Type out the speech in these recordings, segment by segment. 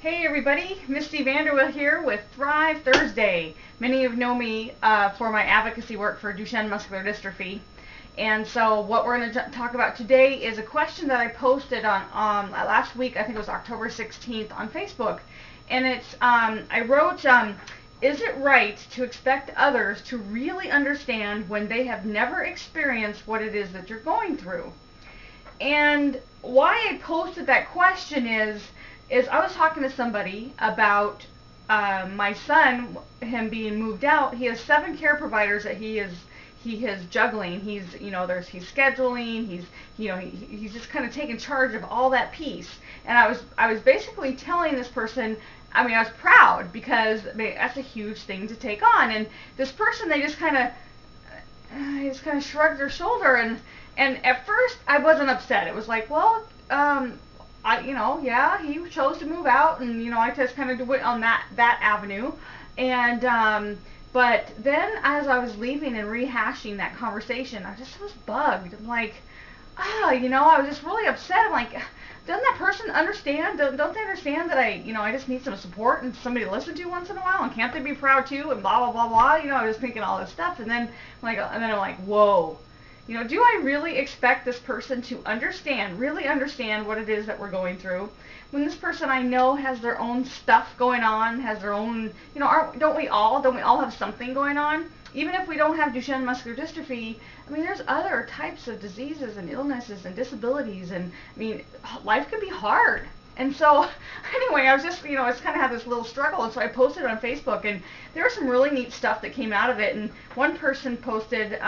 Hey everybody, Misty VanderWeele here with Thrive Thursday. Many of you know me for my advocacy work for Duchenne muscular dystrophy. And so what we're going to talk about today is a question that I posted on last week, I think it was October 16th on Facebook. And it's, I wrote, is it right to expect others to really understand when they have never experienced what it is that you're going through? And why I posted that question is I was talking to somebody about my son, him being moved out. He has 7 care providers that he is juggling. He's he's scheduling. He's just kind of taking charge of all that piece. And I was basically telling this person. I mean, I was proud because that's a huge thing to take on. And this person, they just kind of shrugged their shoulder, and at first I wasn't upset. It was like, well, yeah, he chose to move out, and I just kind of went on that avenue, and but then as I was leaving and rehashing that conversation, I just was bugged. I'm like, I was just really upset. I'm like, doesn't that person understand? Don't they understand that I just need some support and somebody to listen to once in a while? And can't they be proud too? And blah blah blah blah. I was thinking all this stuff, and then I'm like, whoa. Do I really expect this person to really understand what it is that we're going through? When this person I know has their own stuff going on, has their own, don't we all have something going on? Even if we don't have Duchenne muscular dystrophy, I mean, there's other types of diseases and illnesses and disabilities, and I mean, life can be hard. And so, anyway, I was just, I just kind of had this little struggle, and so I posted it on Facebook, and there was some really neat stuff that came out of it. And one person posted,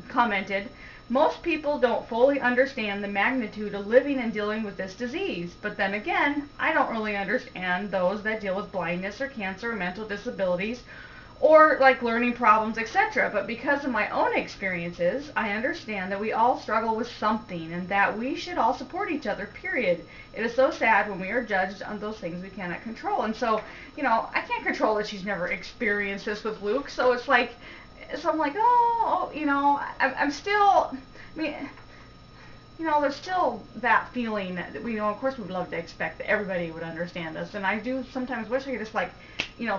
commented, most people don't fully understand the magnitude of living and dealing with this disease. But then again, I don't really understand those that deal with blindness or cancer or mental disabilities or like learning problems, etc. But because of my own experiences, I understand that we all struggle with something and that we should all support each other, period. It is so sad when we are judged on those things we cannot control. And so, I can't control that she's never experienced this with Luke. So it's like, I'm like, I'm still, I mean, there's still that feeling that of course we'd love to expect that everybody would understand us. And I do sometimes wish I could just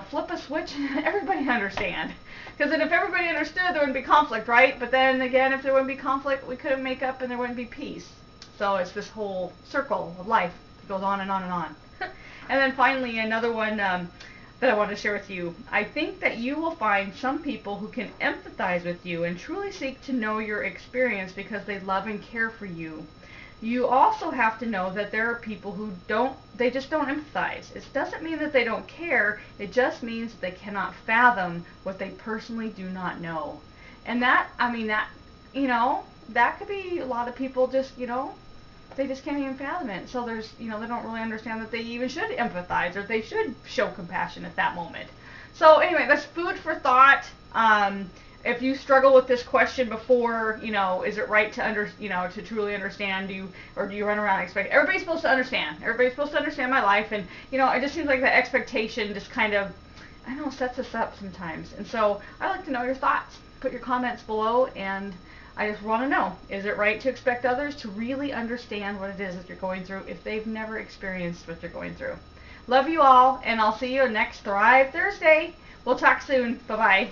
flip a switch and everybody understand. Because then if everybody understood, there wouldn't be conflict, right? But then again, if there wouldn't be conflict, we couldn't make up and there wouldn't be peace. So it's this whole circle of life that goes on and on and on. And then finally, another one that I want to share with you. I think that you will find some people who can empathize with you and truly seek to know your experience because they love and care for you. You also have to know that there are people who they just don't empathize. It doesn't mean that they don't care, it just means that they cannot fathom what they personally do not know. And that could be a lot of people just, they just can't even fathom it. So there's, they don't really understand that they even should empathize or they should show compassion at that moment. So anyway, that's food for thought. If you struggle with this question before, is it right to to truly understand you, or do you run around expecting everybody's supposed to understand? Everybody's supposed to understand my life, and it just seems like that expectation just kind of, sets us up sometimes. And so I'd like to know your thoughts. Put your comments below, and I just want to know, is it right to expect others to really understand what it is that you're going through if they've never experienced what you're going through? Love you all, and I'll see you next Thrive Thursday. We'll talk soon. Bye-bye.